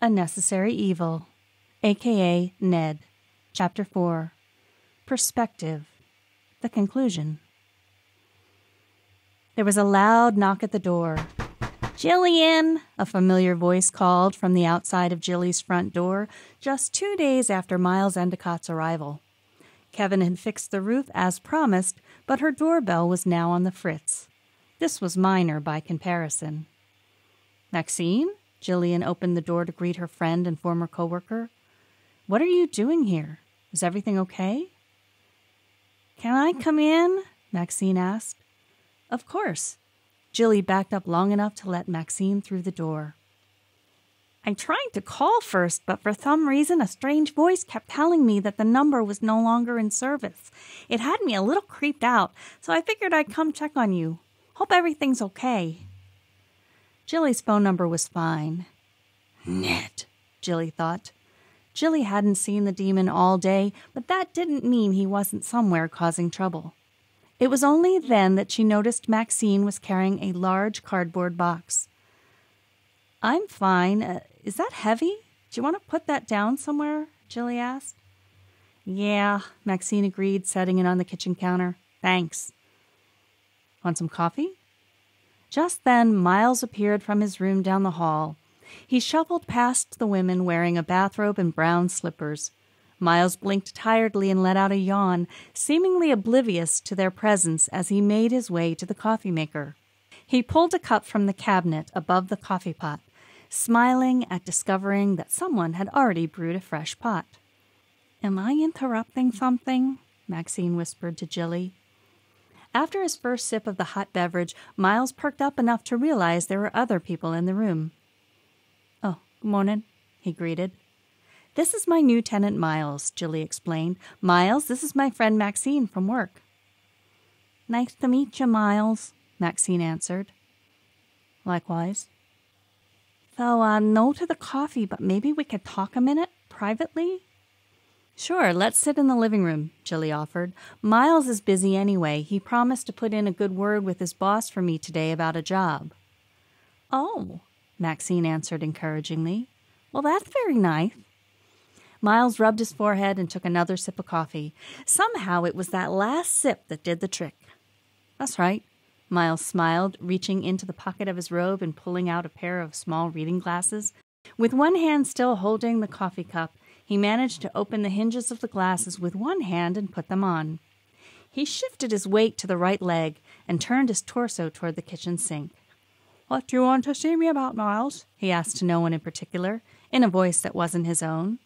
A Necessary Evil, a.k.a. NED. Chapter 4. Perspective. The conclusion. There was a loud knock at the door. "Jillian!" a familiar voice called from the outside of Jillie's front door just 2 days after Miles Endicott's arrival. Kevin had fixed the roof as promised, but her doorbell was now on the fritz. This was minor by comparison. "Maxine?" Jillian opened the door to greet her friend and former coworker. "What are you doing here? Is everything okay?" "Can I come in?" Maxine asked. "Of course." Jillie backed up long enough to let Maxine through the door. "I tried to call first, but for some reason a strange voice kept telling me that the number was no longer in service. It had me a little creeped out, so I figured I'd come check on you. Hope everything's okay." Jillie's phone number was fine. "Ned," Jillie thought. Jillie hadn't seen the demon all day, but that didn't mean he wasn't somewhere causing trouble. It was only then that she noticed Maxine was carrying a large cardboard box. "I'm fine. Is that heavy? Do you want to put that down somewhere?" Jillie asked. "Yeah," Maxine agreed, setting it on the kitchen counter. "Thanks." "Want some coffee?" Just then, Miles appeared from his room down the hall. He shuffled past the women wearing a bathrobe and brown slippers. Miles blinked tiredly and let out a yawn, seemingly oblivious to their presence as he made his way to the coffee maker. He pulled a cup from the cabinet above the coffee pot, smiling at discovering that someone had already brewed a fresh pot. "Am I interrupting something?" Maxine whispered to Jillie. After his first sip of the hot beverage, Miles perked up enough to realize there were other people in the room. "Oh, good morning," he greeted. "This is my new tenant, Miles," Jillie explained. "Miles, this is my friend Maxine from work." "Nice to meet you, Miles," Maxine answered. "Likewise." "So, no to the coffee, but maybe we could talk a minute, privately?" "Sure, let's sit in the living room," Jillie offered. "Miles is busy anyway. He promised to put in a good word with his boss for me today about a job." "Oh," Maxine answered encouragingly. "Well, that's very nice." Miles rubbed his forehead and took another sip of coffee. Somehow it was that last sip that did the trick. "That's right," Miles smiled, reaching into the pocket of his robe and pulling out a pair of small reading glasses. With one hand still holding the coffee cup, he managed to open the hinges of the glasses with one hand and put them on. He shifted his weight to the right leg and turned his torso toward the kitchen sink. "What do you want to see me about, Miles?" he asked to no one in particular, in a voice that wasn't his own.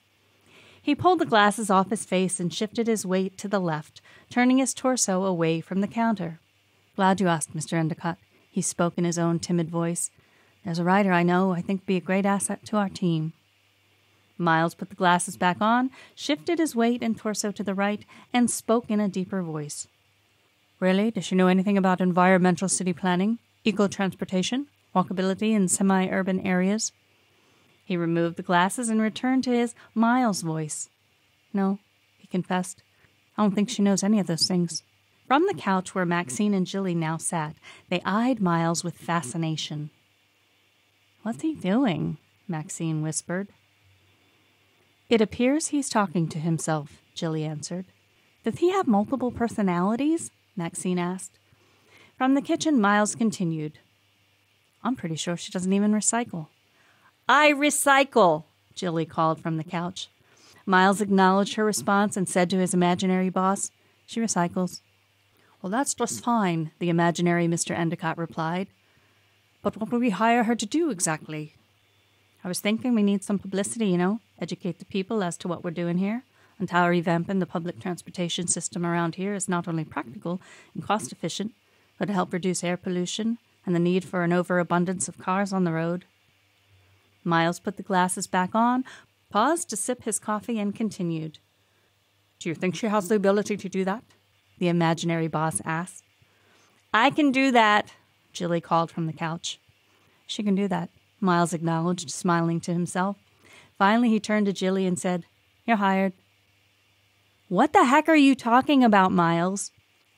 He pulled the glasses off his face and shifted his weight to the left, turning his torso away from the counter. "Glad you asked, Mr. Endicott," he spoke in his own timid voice. "There's a writer I know I think would be a great asset to our team." Miles put the glasses back on, shifted his weight and torso to the right, and spoke in a deeper voice. "Really? Does she know anything about environmental city planning, eco-transportation, walkability in semi-urban areas?" He removed the glasses and returned to his Miles voice. "No," he confessed. "I don't think she knows any of those things." From the couch where Maxine and Jillie now sat, they eyed Miles with fascination. "What's he doing?" Maxine whispered. "It appears he's talking to himself," Jillie answered. "Does he have multiple personalities?" Maxine asked. From the kitchen, Miles continued. "I'm pretty sure she doesn't even recycle." "I recycle," Jillie called from the couch. Miles acknowledged her response and said to his imaginary boss, "She recycles." "Well, that's just fine," the imaginary Mr. Endicott replied. "But what will we hire her to do exactly?" "I was thinking we need some publicity, educate the people as to what we're doing here, and how revamping the public transportation system around here is not only practical and cost-efficient, but to help reduce air pollution and the need for an overabundance of cars on the road." Miles put the glasses back on, paused to sip his coffee, and continued. "Do you think she has the ability to do that?" the imaginary boss asked. "I can do that," Jillie called from the couch. "She can do that," Miles acknowledged, smiling to himself. Finally, he turned to Jillie and said, "You're hired." "What the heck are you talking about, Miles?"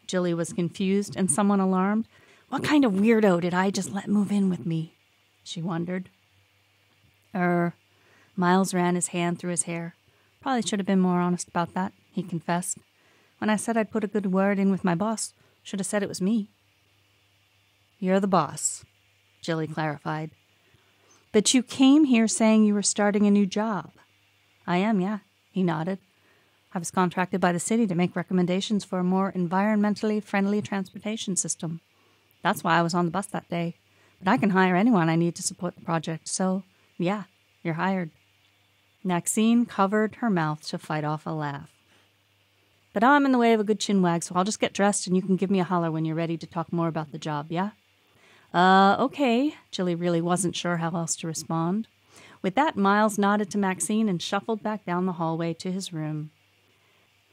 Jillie was confused and somewhat alarmed. What kind of weirdo did I just let move in with me? She wondered. Miles ran his hand through his hair. Probably should have been more honest about that, he confessed. When I said I'd put a good word in with my boss, should have said it was me. You're the boss, Jillie clarified. But you came here saying you were starting a new job. I am, yeah, he nodded. I was contracted by the city to make recommendations for a more environmentally friendly transportation system. That's why I was on the bus that day. But I can hire anyone I need to support the project, so, yeah, you're hired. Maxine covered her mouth to fight off a laugh. But I'm in the way of a good chinwag, so I'll just get dressed and you can give me a holler when you're ready to talk more about the job, yeah? Okay. Jillie really wasn't sure how else to respond. With that, Miles nodded to Maxine and shuffled back down the hallway to his room.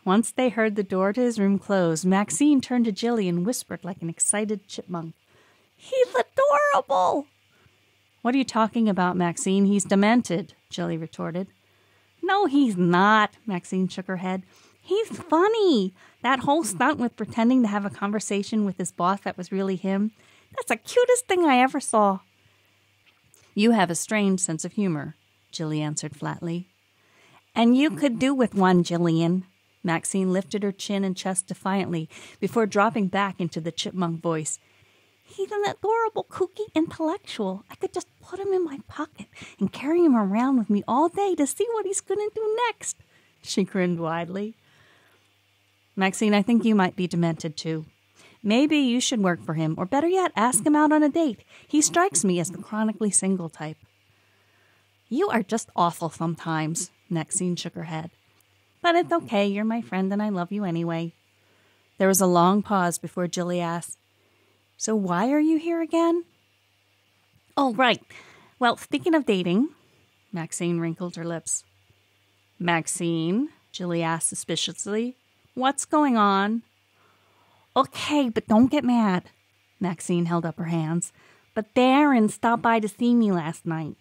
Once they heard the door to his room close, Maxine turned to Jillie and whispered like an excited chipmunk. He's adorable! What are you talking about, Maxine? He's demented, Jillie retorted. No, he's not, Maxine shook her head. He's funny. That whole stunt with pretending to have a conversation with his boss that was really him, that's the cutest thing I ever saw. You have a strange sense of humor, Jillie answered flatly. And you could do with one, Jillian. Maxine lifted her chin and chest defiantly before dropping back into the chipmunk voice. He's an adorable, kooky intellectual. I could just put him in my pocket and carry him around with me all day to see what he's going to do next. She grinned widely. Maxine, I think you might be demented too. Maybe you should work for him, or better yet, ask him out on a date. He strikes me as the chronically single type. You are just awful sometimes, Maxine shook her head. But it's okay, you're my friend and I love you anyway. There was a long pause before Jillie asked, So why are you here again? Oh, right. Well, speaking of dating, Maxine wrinkled her lips. Maxine, Jillie asked suspiciously, what's going on? Okay, but don't get mad. Maxine held up her hands. But Darren stopped by to see me last night.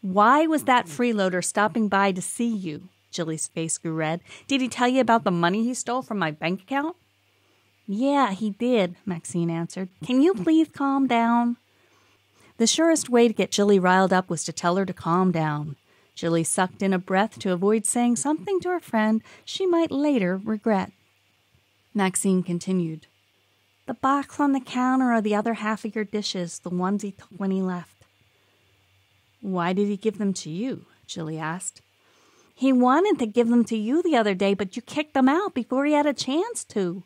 Why was that freeloader stopping by to see you? Jillie's face grew red. Did he tell you about the money he stole from my bank account? Yeah, he did, Maxine answered. Can you please calm down? The surest way to get Jillie riled up was to tell her to calm down. Jillie sucked in a breath to avoid saying something to her friend she might later regret. Maxine continued. The box on the counter are the other half of your dishes, the ones he took when he left. Why did he give them to you? Jillie asked. He wanted to give them to you the other day, but you kicked them out before he had a chance to.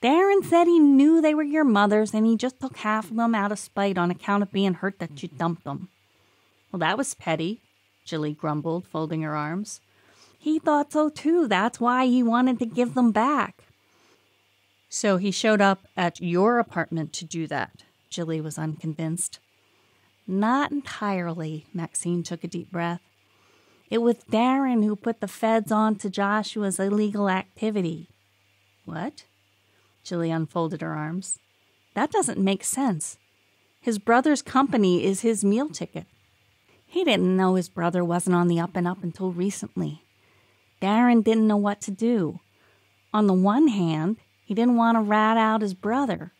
Darren said he knew they were your mother's, and he just took half of them out of spite on account of being hurt that you dumped them. Well, that was petty, Jillie grumbled, folding her arms. He thought so too. That's why he wanted to give them back. So he showed up at your apartment to do that. Jillie was unconvinced. Not entirely, Maxine took a deep breath. It was Darren who put the feds on to Joshua's illegal activity. What? Jillie unfolded her arms. That doesn't make sense. His brother's company is his meal ticket. He didn't know his brother wasn't on the up and up until recently. Darren didn't know what to do. On the one hand, he didn't want to rat out his brother.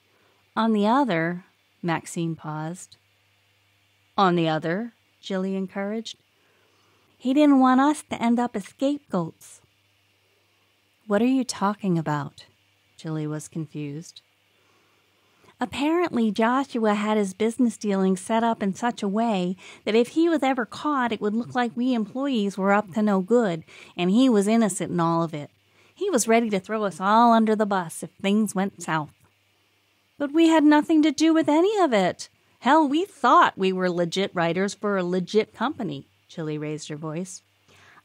On the other, Maxine paused. On the other, Jillie encouraged, he didn't want us to end up as scapegoats. What are you talking about? Jillie was confused. Apparently, Joshua had his business dealings set up in such a way that if he was ever caught, it would look like we employees were up to no good, and he was innocent in all of it. He was ready to throw us all under the bus if things went south. But we had nothing to do with any of it. Hell, we thought we were legit writers for a legit company. Jillie raised her voice.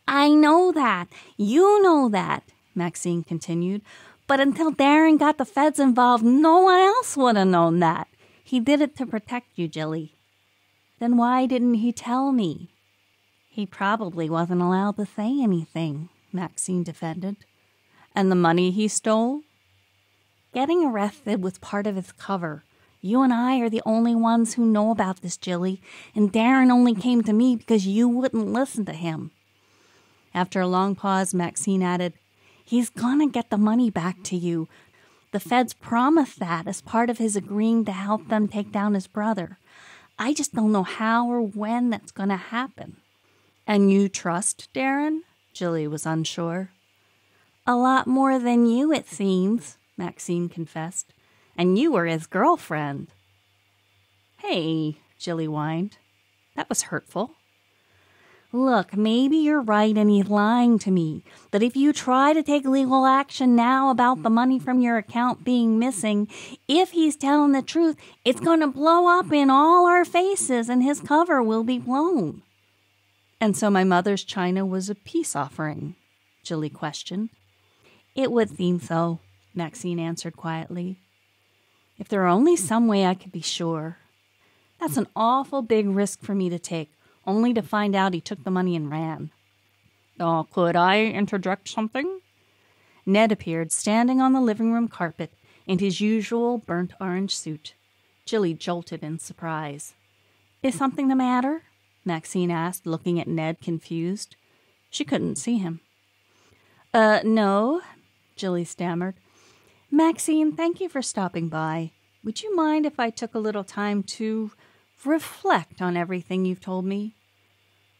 I know that. You know that, Maxine continued. But until Darren got the feds involved, no one else would have known that. He did it to protect you, Jillie. Then why didn't he tell me? He probably wasn't allowed to say anything, Maxine defended. And the money he stole? Getting arrested was part of his cover. You and I are the only ones who know about this, Jillie, and Darren only came to me because you wouldn't listen to him. After a long pause, Maxine added, He's gonna get the money back to you. The feds promised that as part of his agreeing to help them take down his brother. I just don't know how or when that's gonna happen. And you trust Darren? Jillie was unsure. A lot more than you, it seems, Maxine confessed. And you were his girlfriend. Hey, Jillie whined. That was hurtful. Look, maybe you're right and he's lying to me, but if you try to take legal action now about the money from your account being missing, if he's telling the truth, it's going to blow up in all our faces and his cover will be blown. And so my mother's china was a peace offering? Jillie questioned. It would seem so, Maxine answered quietly. If there were only some way I could be sure. That's an awful big risk for me to take, only to find out he took the money and ran. Oh, could I interject something? Ned appeared, standing on the living room carpet in his usual burnt orange suit. Jillie jolted in surprise. Is something the matter? Maxine asked, looking at Ned confused. She couldn't see him. No, Jillie stammered. Maxine, thank you for stopping by. Would you mind if I took a little time to reflect on everything you've told me?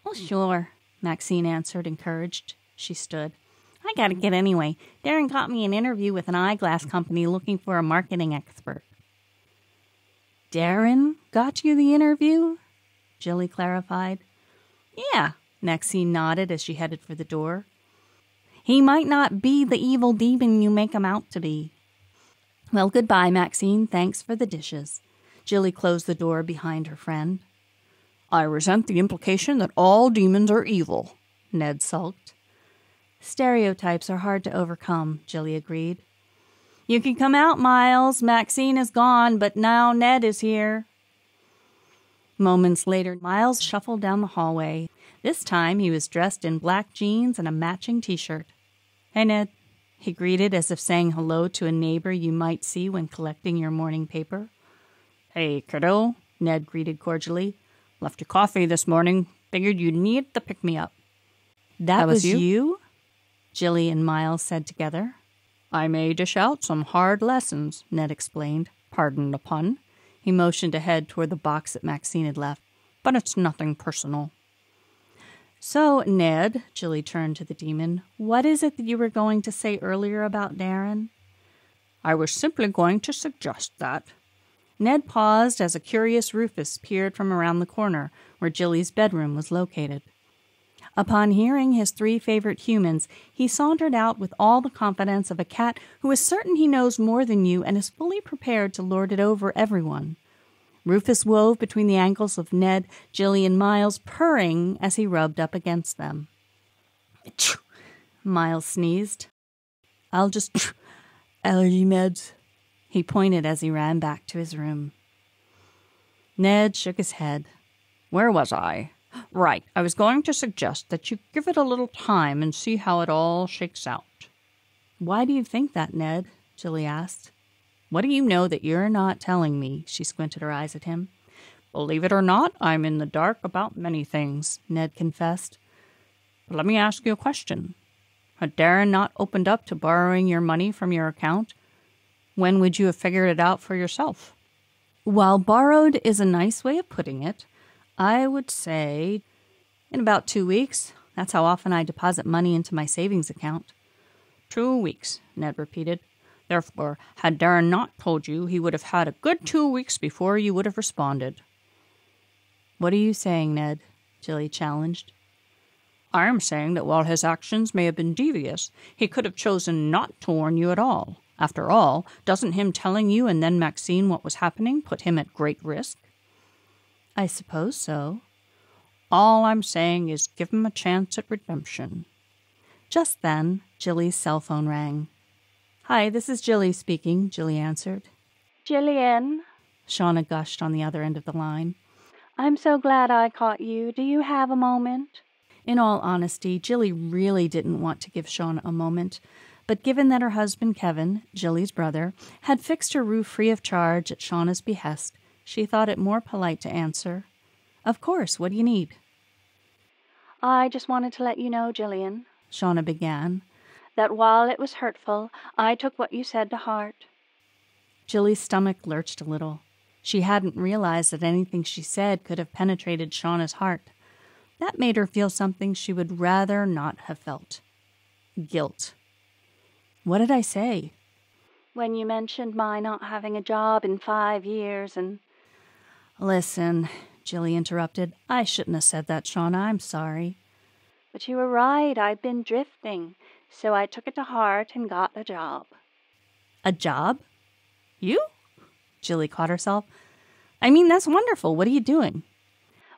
Well, sure, Maxine answered, encouraged. She stood. I gotta get anyway. Darren got me an interview with an eyeglass company looking for a marketing expert. Darren got you the interview? Jillie clarified. Yeah, Maxine nodded as she headed for the door. He might not be the evil demon you make him out to be. Well, goodbye, Maxine. Thanks for the dishes. Jillie closed the door behind her friend. I resent the implication that all demons are evil, Ned sulked. Stereotypes are hard to overcome, Jillie agreed. You can come out, Miles. Maxine is gone, but now Ned is here. Moments later, Miles shuffled down the hallway. This time he was dressed in black jeans and a matching t-shirt. Hey, Ned, he greeted as if saying hello to a neighbor you might see when collecting your morning paper. Hey, kiddo, Ned greeted cordially. Left your coffee this morning. Figured you'd need to pick me up. That was you? Jillie and Miles said together. I may dish out some hard lessons, Ned explained. Pardon the pun. He motioned ahead toward the box that Maxine had left. But it's nothing personal. So, Ned, Jillie turned to the demon, what is it that you were going to say earlier about Darren? I was simply going to suggest that. Ned paused as a curious Rufus peered from around the corner where Jillie's bedroom was located. Upon hearing his three favorite humans, he sauntered out with all the confidence of a cat who is certain he knows more than you and is fully prepared to lord it over everyone. Rufus wove between the ankles of Ned, Jillie, and Miles, purring as he rubbed up against them. Achoo! Miles sneezed. I'll just allergy meds. He pointed as he ran back to his room. Ned shook his head. Where was I? Right, I was going to suggest that you give it a little time and see how it all shakes out. Why do you think that, Ned? Jillie asked. What do you know that you're not telling me? She squinted her eyes at him. Believe it or not, I'm in the dark about many things, Ned confessed. But let me ask you a question. Had Darren not opened up to borrowing your money from your account, when would you have figured it out for yourself? While borrowed is a nice way of putting it, I would say in about 2 weeks. That's how often I deposit money into my savings account. 2 weeks, Ned repeated. Therefore, had Darren not told you, he would have had a good 2 weeks before you would have responded. What are you saying, Ned? Jillie challenged. I am saying that while his actions may have been devious, he could have chosen not to warn you at all. After all, doesn't him telling you and then Maxine what was happening put him at great risk? I suppose so. All I'm saying is give him a chance at redemption. Just then, Jillie's cell phone rang. Hi, this is Jillie speaking, Jillie answered. Jillian, Shawna gushed on the other end of the line. I'm so glad I caught you. Do you have a moment? In all honesty, Jillie really didn't want to give Shawna a moment, but given that her husband Kevin, Jillie's brother, had fixed her roof free of charge at Shawna's behest, she thought it more polite to answer, Of course, what do you need? I just wanted to let you know, Jillian, Shawna began, that while it was hurtful, I took what you said to heart. Jillie's stomach lurched a little. She hadn't realized that anything she said could have penetrated Shawna's heart. That made her feel something she would rather not have felt. Guilt. What did I say? When you mentioned my not having a job in 5 years and... Listen, Jillie interrupted. I shouldn't have said that, Shawna. I'm sorry. But you were right. I'd been drifting, so I took it to heart and got a job. A job? You? Jillie caught herself. I mean, that's wonderful. What are you doing?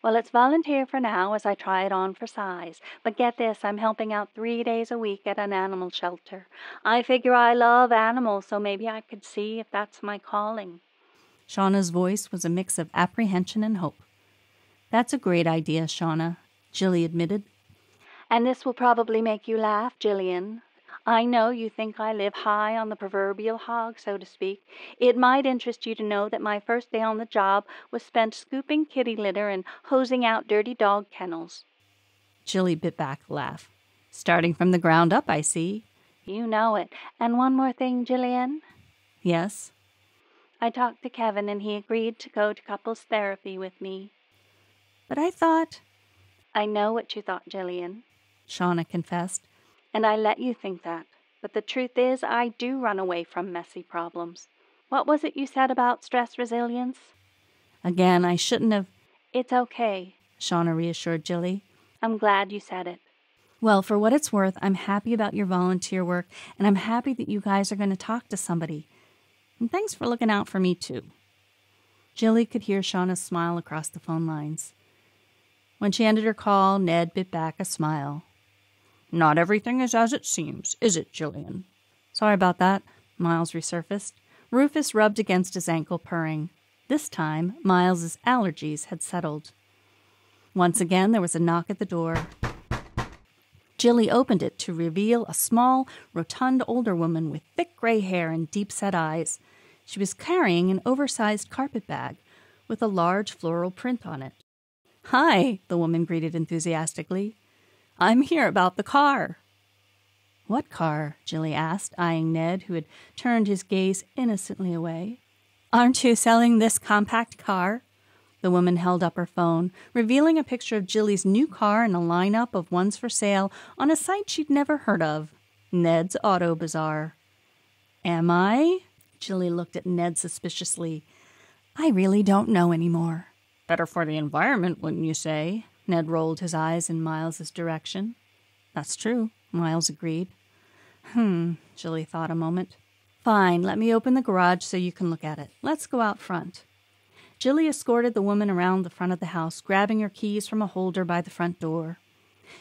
Well, it's volunteer for now as I try it on for size. But get this, I'm helping out 3 days a week at an animal shelter. I figure I love animals, so maybe I could see if that's my calling. Shawna's voice was a mix of apprehension and hope. That's a great idea, Shawna, Jillie admitted. And this will probably make you laugh, Jillian. I know you think I live high on the proverbial hog, so to speak. It might interest you to know that my first day on the job was spent scooping kitty litter and hosing out dirty dog kennels. Jillie bit back a laugh. Starting from the ground up, I see. You know it. And one more thing, Jillian. Yes? I talked to Kevin and he agreed to go to couples therapy with me. But I thought... I know what you thought, Jillian, Shawna confessed. And I let you think that. But the truth is, I do run away from messy problems. What was it you said about stress resilience? Again, I shouldn't have... It's okay, Shawna reassured Jillie. I'm glad you said it. Well, for what it's worth, I'm happy about your volunteer work, and I'm happy that you guys are going to talk to somebody. And thanks for looking out for me, too. Jillie could hear Shawna's smile across the phone lines. When she ended her call, Ned bit back a smile. Not everything is as it seems, is it, Jillian? Sorry about that, Miles resurfaced. Rufus rubbed against his ankle, purring. This time, Miles's allergies had settled. Once again, there was a knock at the door. Jillie opened it to reveal a small, rotund older woman with thick gray hair and deep-set eyes. She was carrying an oversized carpet bag with a large floral print on it. Hi, the woman greeted enthusiastically. I'm here about the car. What car? Jillie asked, eyeing Ned, who had turned his gaze innocently away. Aren't you selling this compact car? The woman held up her phone, revealing a picture of Jillie's new car and a lineup of ones for sale on a site she'd never heard of, Ned's Auto Bazaar. Am I? Jillie looked at Ned suspiciously. I really don't know anymore. Better for the environment, wouldn't you say? Ned rolled his eyes in Miles's direction. That's true, Miles agreed. Jillie thought a moment. Fine, let me open the garage so you can look at it. Let's go out front. Jillie escorted the woman around the front of the house, grabbing her keys from a holder by the front door.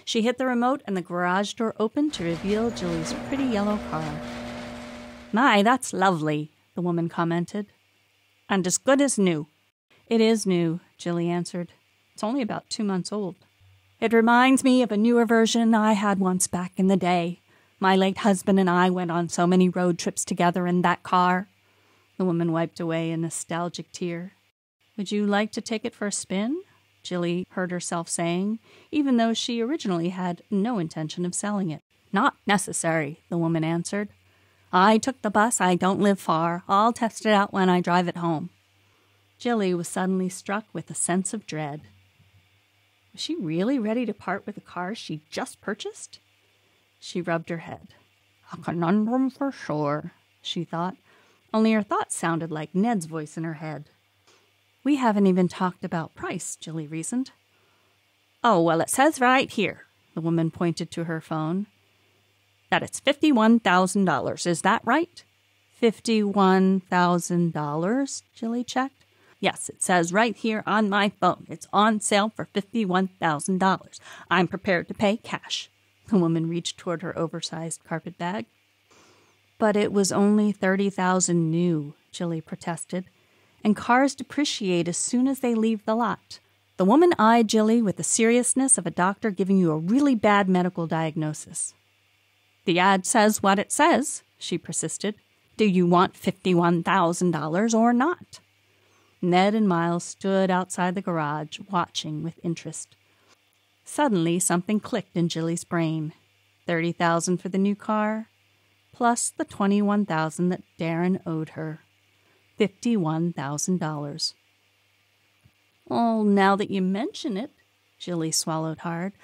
She hit the remote and the garage door opened to reveal Jillie's pretty yellow car. My, that's lovely, the woman commented. And as good as new. It is new, Jillie answered. It's only about 2 months old. It reminds me of a newer version I had once back in the day. My late husband and I went on so many road trips together in that car. The woman wiped away a nostalgic tear. Would you like to take it for a spin? Jillie heard herself saying, even though she originally had no intention of selling it. Not necessary, the woman answered. I took the bus. I don't live far. I'll test it out when I drive it home. Jillie was suddenly struck with a sense of dread. Was she really ready to part with the car she just purchased? She rubbed her head. A conundrum for sure, she thought, only her thoughts sounded like Ned's voice in her head. We haven't even talked about price, Jillie reasoned. Oh, well, it says right here, the woman pointed to her phone, that it's $51,000. Is that right? $51,000, Jillie checked. Yes, it says right here on my phone. It's on sale for $51,000. I'm prepared to pay cash. The woman reached toward her oversized carpet bag. But it was only $30,000 new, Jillie protested, and cars depreciate as soon as they leave the lot. The woman eyed Jillie with the seriousness of a doctor giving you a really bad medical diagnosis. The ad says what it says, she persisted. Do you want $51,000 or not? Ned and Miles stood outside the garage, watching with interest. Suddenly, something clicked in Jillie's brain. $30,000 for the new car, plus the $21,000 that Darren owed her. $51,000. Oh, now that you mention it, Jillie swallowed hard.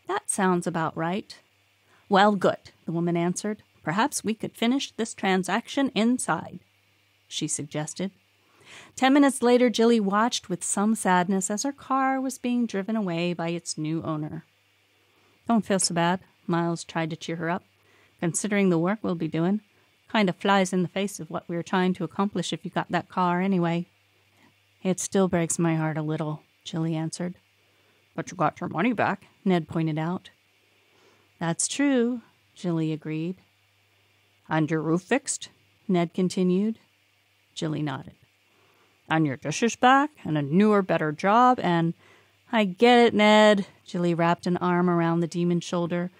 That sounds about right. Well, good, the woman answered. Perhaps we could finish this transaction inside, she suggested. 10 minutes later, Jillie watched with some sadness as her car was being driven away by its new owner. Don't feel so bad, Miles tried to cheer her up. Considering the work we'll be doing, kind of flies in the face of what we were trying to accomplish if you got that car anyway. It still breaks my heart a little, Jillie answered. But you got your money back, Ned pointed out. That's true, Jillie agreed. And your roof fixed? Ned continued. Jillie nodded. And your dishes back, and a newer, better job, and... I get it, Ned, Jillie wrapped an arm around the demon's shoulder.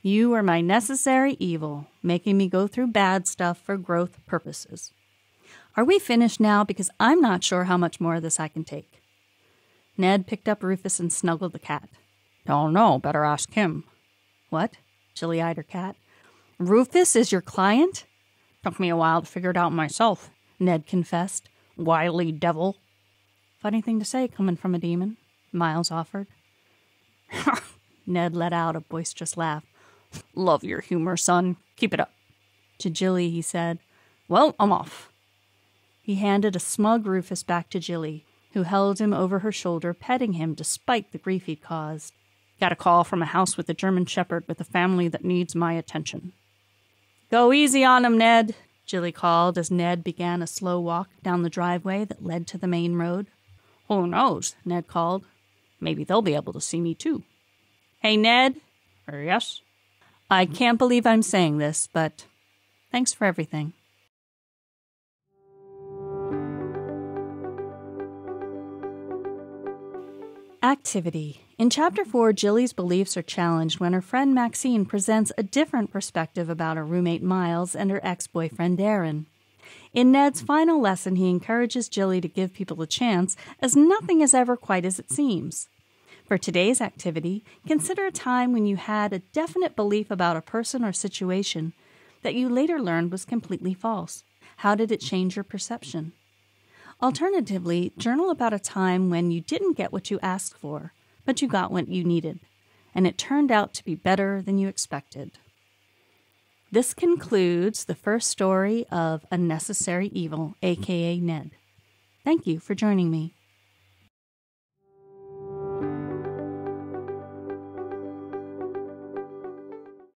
You are my necessary evil, making me go through bad stuff for growth purposes. Are we finished now? Because I'm not sure how much more of this I can take. Ned picked up Rufus and snuggled the cat. Don't know, better ask him. What? Jillie eyed her cat. Rufus is your client? Took me a while to figure it out myself, Ned confessed. Wily devil. Funny thing to say coming from a demon, Miles offered. Ned let out a boisterous laugh. Love your humor, son. Keep it up. To Jillie, he said, Well, I'm off. He handed a smug Rufus back to Jillie, who held him over her shoulder, petting him despite the grief he'd caused. Got a call from a house with a German shepherd with a family that needs my attention. Go easy on him, Ned, Jillie called as Ned began a slow walk down the driveway that led to the main road. Who knows, Ned called. Maybe they'll be able to see me, too. Hey, Ned. Yes? I can't believe I'm saying this, but thanks for everything. Activity. In Chapter 4, Jillie's beliefs are challenged when her friend Maxine presents a different perspective about her roommate Miles and her ex-boyfriend Darren. In Ned's final lesson, he encourages Jillie to give people a chance, as nothing is ever quite as it seems. For today's activity, consider a time when you had a definite belief about a person or situation that you later learned was completely false. How did it change your perception? Alternatively, journal about a time when you didn't get what you asked for, but you got what you needed, and it turned out to be better than you expected. This concludes the first story of A Necessary Evil, aka Ned. Thank you for joining me.